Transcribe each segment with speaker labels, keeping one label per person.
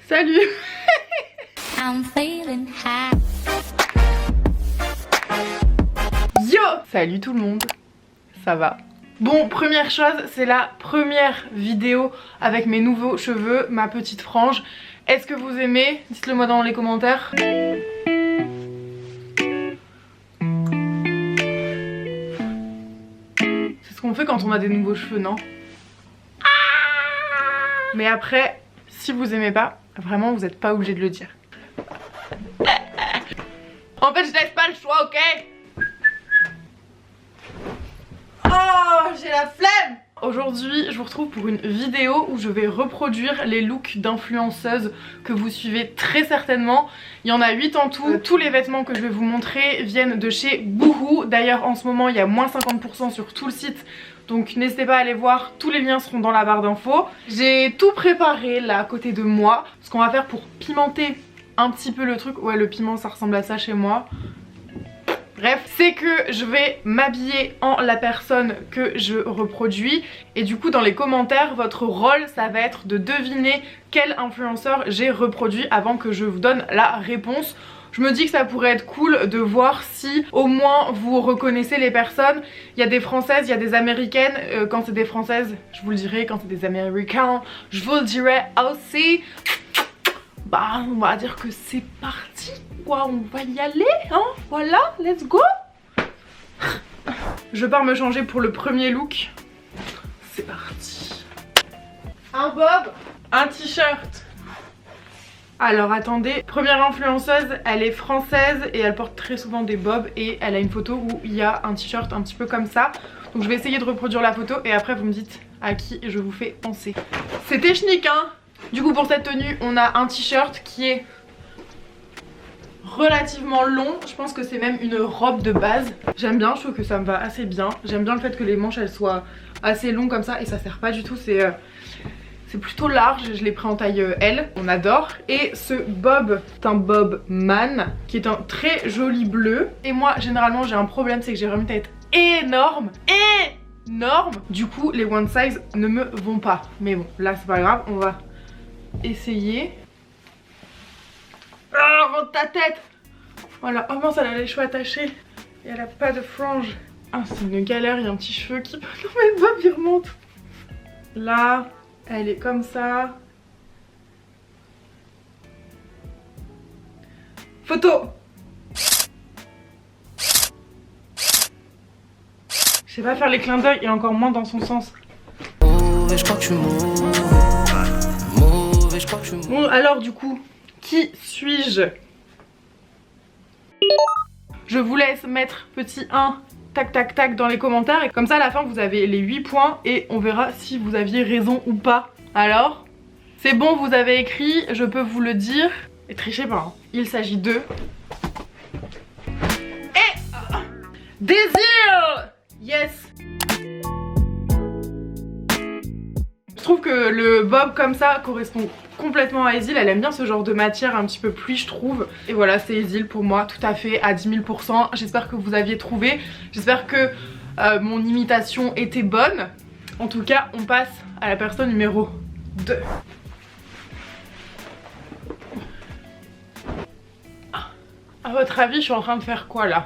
Speaker 1: Salut.
Speaker 2: I'm feeling high.
Speaker 1: Yo. Salut tout le monde. Ça va? Bon, première chose, c'est la première vidéo avec mes nouveaux cheveux, ma petite frange. Est-ce que vous aimez? Dites-le moi dans les commentaires. C'est ce qu'on fait quand on a des nouveaux cheveux, non? Mais après, si vous aimez pas, vraiment vous n'êtes pas obligé de le dire. En fait, je laisse pas le choix, ok? Oh, j'ai la flemme! Aujourd'hui, je vous retrouve pour une vidéo où je vais reproduire les looks d'influenceuses que vous suivez très certainement. Il y en a 8 en tout. Tous les vêtements que je vais vous montrer viennent de chez Boohoo. D'ailleurs, en ce moment, il y a moins 50% sur tout le site. Donc n'hésitez pas à aller voir, tous les liens seront dans la barre d'infos. J'ai tout préparé là à côté de moi. Ce qu'on va faire pour pimenter un petit peu le truc. Ouais, le piment ça ressemble à ça chez moi. Bref, c'est que je vais m'habiller en la personne que je reproduis. Et du coup dans les commentaires, votre rôle ça va être de deviner quel influenceur j'ai reproduit avant que je vous donne la réponse. Je me dis que ça pourrait être cool de voir si au moins vous reconnaissez les personnes. Il y a des françaises, il y a des américaines. Quand c'est des françaises, je vous le dirai. Quand c'est des américains, je vous le dirai aussi. Bah, on va dire que c'est parti, quoi. On va y aller, hein. Voilà, let's go. Je pars me changer pour le premier look. C'est parti. Un bob, un t-shirt. Alors attendez, première influenceuse, elle est française et elle porte très souvent des bobs et elle a une photo où il y a un t-shirt un petit peu comme ça. Donc je vais essayer de reproduire la photo et après vous me dites à qui je vous fais penser. C'est technique hein. Du coup pour cette tenue on a un t-shirt qui est relativement long. Je pense que c'est même une robe de base. J'aime bien, je trouve que ça me va assez bien. J'aime bien le fait que les manches elles soient assez longues comme ça et ça sert pas du tout, c'est plutôt large, je l'ai pris en taille L, on adore. Et ce bob, c'est un bob man qui est un très joli bleu. Et moi généralement j'ai un problème, c'est que j'ai vraiment une tête énorme, énorme. Du coup les one size ne me vont pas. Mais bon là c'est pas grave, on va essayer. Ah, rentre ta tête. Voilà, oh mince elle a les cheveux attachés et elle a pas de frange. Ah c'est une galère, il y a un petit cheveu qui... Non mais le bob il remonte. Là... Elle est comme ça. Photo. Je sais pas faire les clins d'œil et encore moins dans son sens. Bon alors du coup, qui suis-je? Je vous laisse mettre petit 1 tac tac tac dans les commentaires et comme ça à la fin vous avez les 8 points et on verra si vous aviez raison ou pas. Alors, c'est bon, vous avez écrit, je peux vous le dire. Et trichez pas, hein. Il s'agit de... Désir. Yes. Je trouve que le bob comme ça correspond complètement à Esil. Elle aime bien ce genre de matière un petit peu pluie je trouve. Et voilà, c'est Esil pour moi tout à fait à 10 000 %. J'espère que vous aviez trouvé. J'espère que mon imitation était bonne. En tout cas on passe à la personne numéro 2. À votre avis je suis en train de faire quoi là?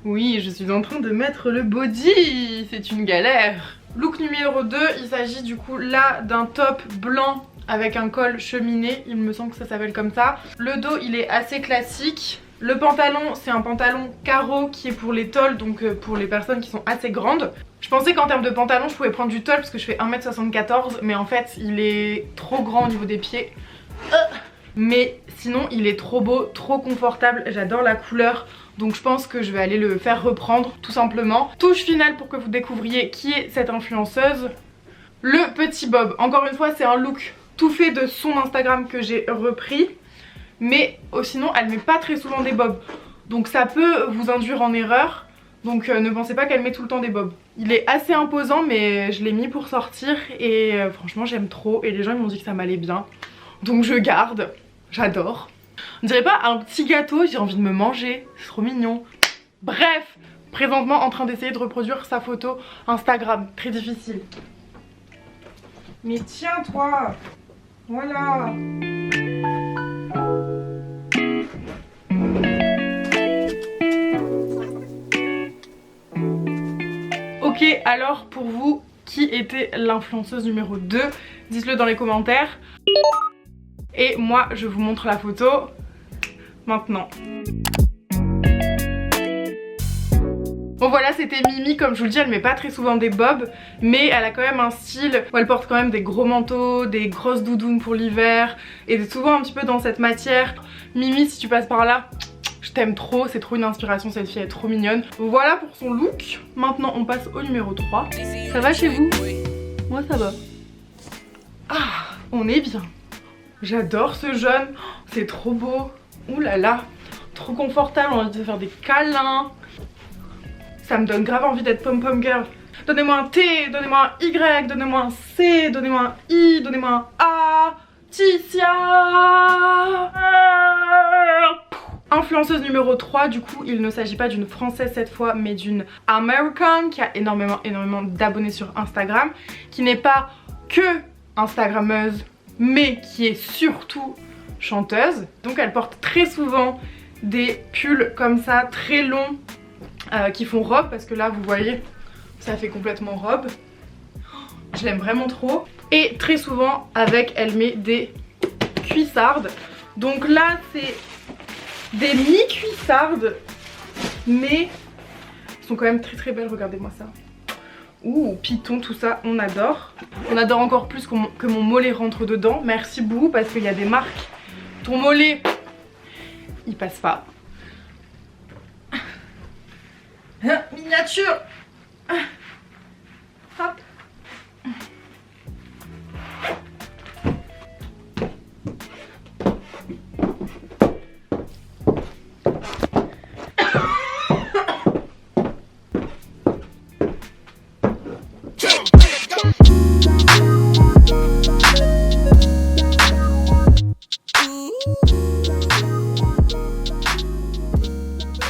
Speaker 1: Oui, je suis en train de mettre le body. C'est une galère. Look numéro 2, il s'agit du coup là d'un top blanc avec un col cheminé, il me semble que ça s'appelle comme ça. Le dos il est assez classique. Le pantalon c'est un pantalon carreau qui est pour les tolls, donc pour les personnes qui sont assez grandes. Je pensais qu'en termes de pantalon je pouvais prendre du toll parce que je fais 1m74 mais en fait il est trop grand au niveau des pieds. Mais sinon il est trop beau, trop confortable, j'adore la couleur. Donc je pense que je vais aller le faire reprendre tout simplement. Touche finale pour que vous découvriez qui est cette influenceuse. Le petit bob. Encore une fois c'est un look tout fait de son Instagram que j'ai repris. Mais sinon elle met pas très souvent des bobs. Donc ça peut vous induire en erreur. Donc ne pensez pas qu'elle met tout le temps des bobs. Il est assez imposant mais je l'ai mis pour sortir. Et franchement j'aime trop. Et les gens ils m'ont dit que ça m'allait bien. Donc je garde. J'adore. On dirait pas un petit gâteau, j'ai envie de me manger, c'est trop mignon. Bref, présentement en train d'essayer de reproduire sa photo Instagram, très difficile. Mais tiens toi. Voilà. Ok, alors pour vous, qui était l'influenceuse numéro 2? Dites-le dans les commentaires. Et moi, je vous montre la photo maintenant. Bon voilà, c'était Mimi, comme je vous le dis, elle met pas très souvent des bobs, mais elle a quand même un style où elle porte quand même des gros manteaux, des grosses doudounes pour l'hiver, et souvent un petit peu dans cette matière. Mimi, si tu passes par là, je t'aime trop, c'est trop une inspiration, cette fille elle est trop mignonne. Voilà pour son look. Maintenant on passe au numéro 3. Ça va chez vous? Moi ça va. Ah, on est bien. J'adore ce jaune, c'est trop beau. Ouh là là, trop confortable, on a envie de faire des câlins. Ça me donne grave envie d'être pom-pom girl. Donnez-moi un T, donnez-moi un Y, donnez-moi un C, donnez-moi un I, donnez-moi un A. Ticia. Influenceuse numéro 3, du coup il ne s'agit pas d'une française cette fois mais d'une American qui a énormément d'abonnés sur Instagram, qui n'est pas que instagrammeuse mais qui est surtout chanteuse. Donc elle porte très souvent des pulls comme ça très longs qui font robe, parce que là vous voyez ça fait complètement robe. Je l'aime vraiment trop. Et très souvent avec elle met des cuissardes. Donc là c'est des mi-cuissardes, mais elles sont quand même très très belles, regardez-moi ça. Ouh, python, tout ça, on adore. On adore encore plus que mon mollet rentre dedans. Merci beaucoup, parce qu'il y a des marques. Ton mollet, il passe pas. Miniature. Hop.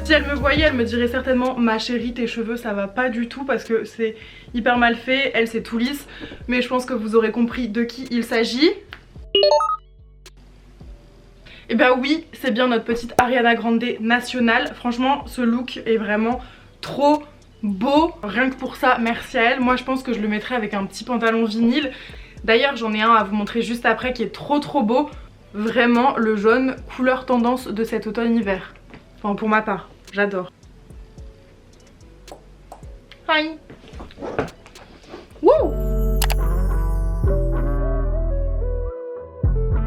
Speaker 1: Si elle me voyait, elle me dirait certainement ma chérie tes cheveux ça va pas du tout, parce que c'est hyper mal fait, elle c'est tout lisse. Mais je pense que vous aurez compris de qui il s'agit. Et bah oui, c'est bien notre petite Ariana Grande nationale. Franchement ce look est vraiment trop beau. Rien que pour ça, merci à elle. Moi je pense que je le mettrais avec un petit pantalon vinyle. D'ailleurs j'en ai un à vous montrer juste après qui est trop beau. Vraiment le jaune, couleur tendance de cet automne-hiver. Enfin pour ma part, j'adore. Hi. Wouh.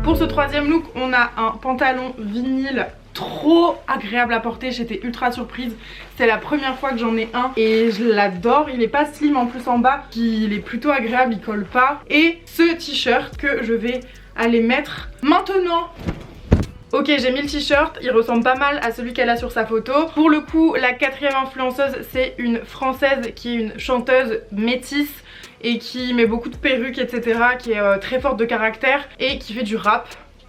Speaker 1: Pour ce troisième look, on a un pantalon vinyle trop agréable à porter. J'étais ultra surprise. C'est la première fois que j'en ai un et je l'adore. Il est pas slim en plus en bas. Il est plutôt agréable, il colle pas. Et ce t-shirt que je vais aller mettre maintenant. Ok, j'ai mis le t-shirt, il ressemble pas mal à celui qu'elle a sur sa photo. Pour le coup, la quatrième influenceuse, c'est une française qui est une chanteuse métisse et qui met beaucoup de perruques, etc. Qui est très forte de caractère et qui fait du rap.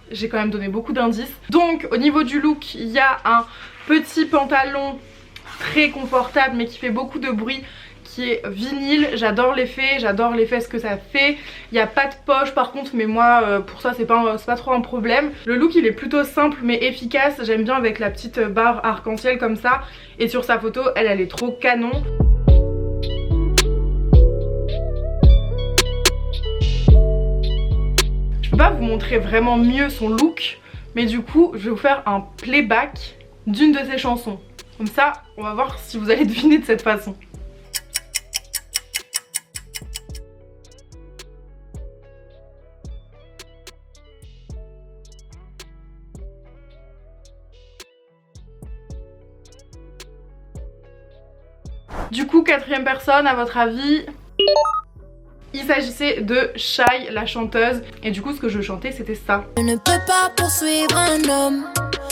Speaker 1: J'ai quand même donné beaucoup d'indices. Donc au niveau du look, il y a un petit pantalon très confortable mais qui fait beaucoup de bruit, qui est vinyle. J'adore l'effet, j'adore les fesses que ça fait. Il n'y a pas de poche par contre, mais moi pour ça c'est pas trop un problème. Le look il est plutôt simple mais efficace. J'aime bien avec la petite barre arc-en-ciel comme ça. Et sur sa photo, elle est trop canon. Je peux pas vous montrer vraiment mieux son look, mais du coup je vais vous faire un playback d'une de ses chansons. Comme ça, on va voir si vous allez deviner de cette façon. Du coup, quatrième personne, à votre avis? Il s'agissait de Shai, la chanteuse. Et du coup, ce que je chantais, c'était ça.
Speaker 2: Je ne peux pas poursuivre un homme.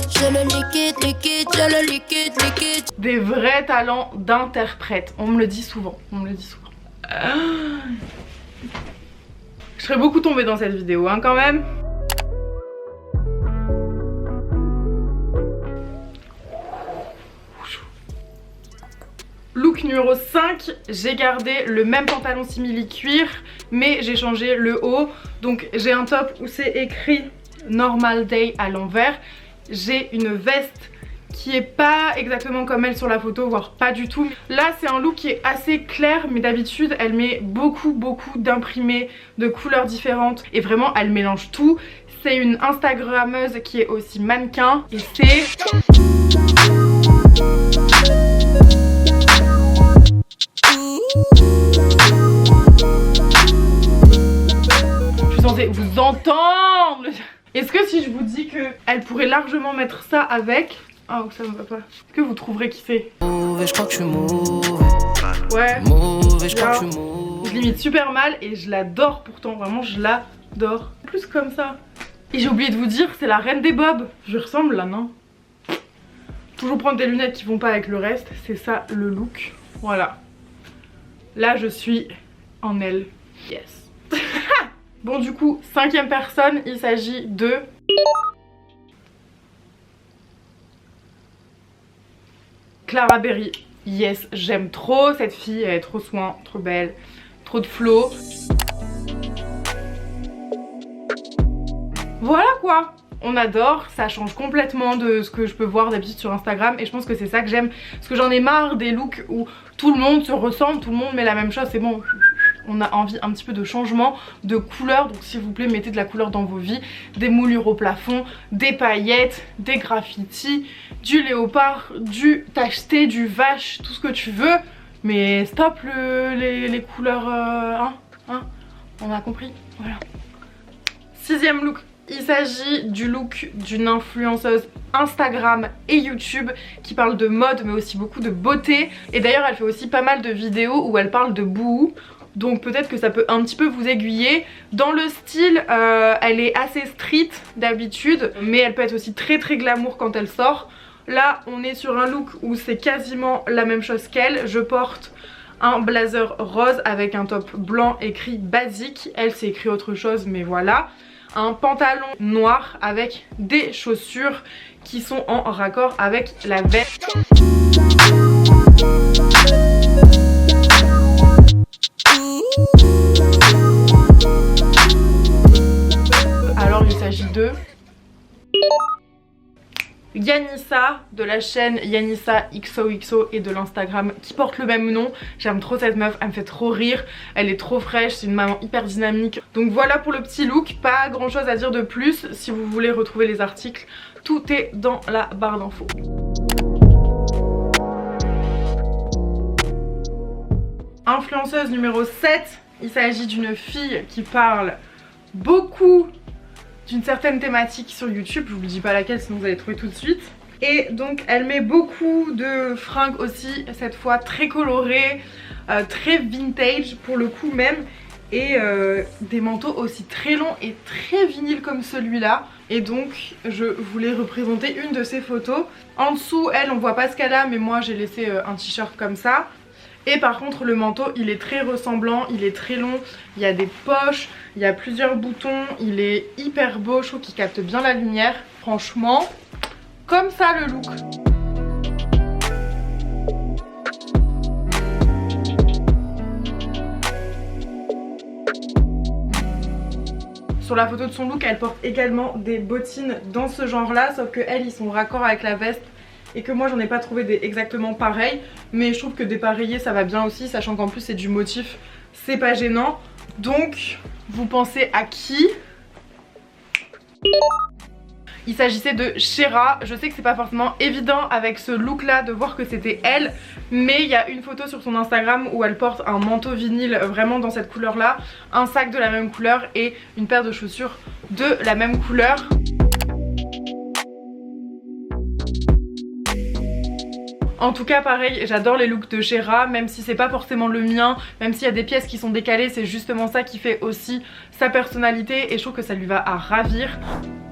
Speaker 2: Je le liquide.
Speaker 1: Des vrais talents d'interprète. On me le dit souvent. Je serais beaucoup tombée dans cette vidéo, hein, quand même. Look numéro 5, j'ai gardé le même pantalon simili cuir mais j'ai changé le haut. Donc j'ai un top où c'est écrit Normal Day à l'envers. J'ai une veste qui est pas exactement comme elle sur la photo, voire pas du tout. Là c'est un look qui est assez clair, mais d'habitude elle met beaucoup d'imprimés de couleurs différentes et vraiment elle mélange tout. C'est une Instagrammeuse qui est aussi mannequin et c'est... Je suis censée vous entendre. Est-ce que si je vous dis que elle pourrait largement mettre ça avec... Oh ça me va pas. Est-ce que vous trouverez qui c'est?
Speaker 3: Mauvais, je crois que je suis mauvais.
Speaker 1: Ouais.
Speaker 3: Mauvais, je crois que je suis mauvais.
Speaker 1: Je l'imite super mal et je l'adore pourtant, vraiment je l'adore. Plus comme ça. Et j'ai oublié de vous dire, c'est la reine des bobs. Je lui ressemble là, non? Toujours prendre des lunettes qui vont pas avec le reste, c'est ça le look. Voilà. Là je suis en elle. Yes. Bon du coup, 5e personne, il s'agit de... Clara Berry. Yes, j'aime trop cette fille, elle est trop soin, trop belle, trop de flow. Voilà quoi, on adore, ça change complètement de ce que je peux voir d'habitude sur Instagram et je pense que c'est ça que j'aime. Parce que j'en ai marre des looks où tout le monde se ressemble, tout le monde met la même chose, c'est bon. On a envie un petit peu de changement, de couleur, donc s'il vous plaît mettez de la couleur dans vos vies. Des moulures au plafond, des paillettes, des graffitis, du léopard, du tacheté, du vache, tout ce que tu veux. Mais stop les couleurs, on a compris, voilà. 6e look, il s'agit du look d'une influenceuse Instagram et YouTube qui parle de mode mais aussi beaucoup de beauté. Et d'ailleurs elle fait aussi pas mal de vidéos où elle parle de bouhou. Donc peut-être que ça peut un petit peu vous aiguiller. Dans le style, elle est assez street d'habitude, mais elle peut être aussi très glamour quand elle sort. Là, on est sur un look où c'est quasiment la même chose qu'elle. Je porte un blazer rose avec un top blanc écrit basique. Elle, c'est écrit autre chose, mais voilà. Un pantalon noir avec des chaussures qui sont en raccord avec la veste. Alors il s'agit de Yanissa de la chaîne Yanissa XOXO et de l'Instagram qui porte le même nom. J'aime trop cette meuf, elle me fait trop rire, elle est trop fraîche, c'est une maman hyper dynamique. Donc voilà pour le petit look, pas grand chose à dire de plus. Si vous voulez retrouver les articles, tout est dans la barre d'infos. Influenceuse numéro 7, il s'agit d'une fille qui parle beaucoup d'une certaine thématique sur YouTube, je vous dis pas laquelle sinon vous allez trouver tout de suite. Et donc elle met beaucoup de fringues aussi, cette fois très colorées, très vintage pour le coup même. Et des manteaux aussi très longs et très vinyles comme celui-là. Et donc je voulais représenter une de ces photos. En dessous elle on voit pas ce qu'elle a mais moi j'ai laissé un t-shirt comme ça. Et par contre le manteau il est très ressemblant, il est très long, il y a des poches, il y a plusieurs boutons, il est hyper beau, je trouve qu'il capte bien la lumière. Franchement, comme ça le look. Sur la photo de son look, elle porte également des bottines dans ce genre là, sauf que elles ils sont raccord avec la veste. Et que moi j'en ai pas trouvé des exactement pareils. Mais je trouve que dépareiller ça va bien aussi, sachant qu'en plus c'est du motif, c'est pas gênant. Donc vous pensez à qui? Il s'agissait de Shera. Je sais que c'est pas forcément évident avec ce look là de voir que c'était elle, mais il y a une photo sur son Instagram où elle porte un manteau vinyle vraiment dans cette couleur là, un sac de la même couleur et une paire de chaussures de la même couleur. En tout cas pareil, j'adore les looks de Shera, même si c'est pas forcément le mien, même s'il y a des pièces qui sont décalées, c'est justement ça qui fait aussi sa personnalité et je trouve que ça lui va à ravir.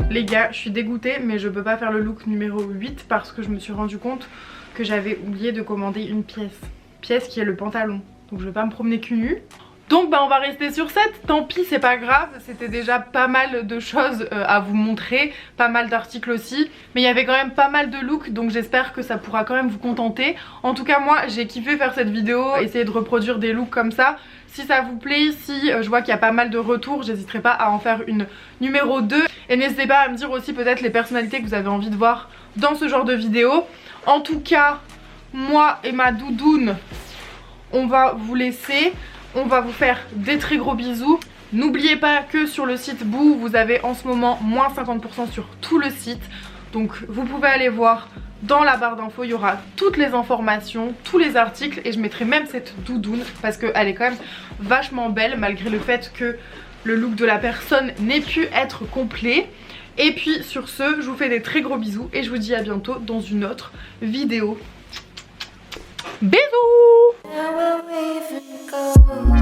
Speaker 1: Les gars, je suis dégoûtée mais je peux pas faire le look numéro 8 parce que je me suis rendu compte que j'avais oublié de commander une pièce qui est le pantalon. Donc je vais pas me promener cul nu. Donc bah on va rester sur 7, tant pis c'est pas grave, c'était déjà pas mal de choses à vous montrer, pas mal d'articles aussi, mais il y avait quand même pas mal de looks donc j'espère que ça pourra quand même vous contenter. En tout cas moi j'ai kiffé faire cette vidéo, essayer de reproduire des looks comme ça. Si ça vous plaît, si je vois qu'il y a pas mal de retours, j'hésiterai pas à en faire une numéro 2. Et n'hésitez pas à me dire aussi peut-être les personnalités que vous avez envie de voir dans ce genre de vidéo. En tout cas, moi et ma doudoune, on va vous laisser. On va vous faire des très gros bisous. N'oubliez pas que sur le site Boo, vous avez en ce moment moins 50% sur tout le site. Donc vous pouvez aller voir dans la barre d'infos, il y aura toutes les informations, tous les articles. Et je mettrai même cette doudoune parce qu'elle est quand même vachement belle malgré le fait que le look de la personne n'ait pu être complet. Et puis sur ce, je vous fais des très gros bisous et je vous dis à bientôt dans une autre vidéo. Bisous!
Speaker 2: Now we're waving go.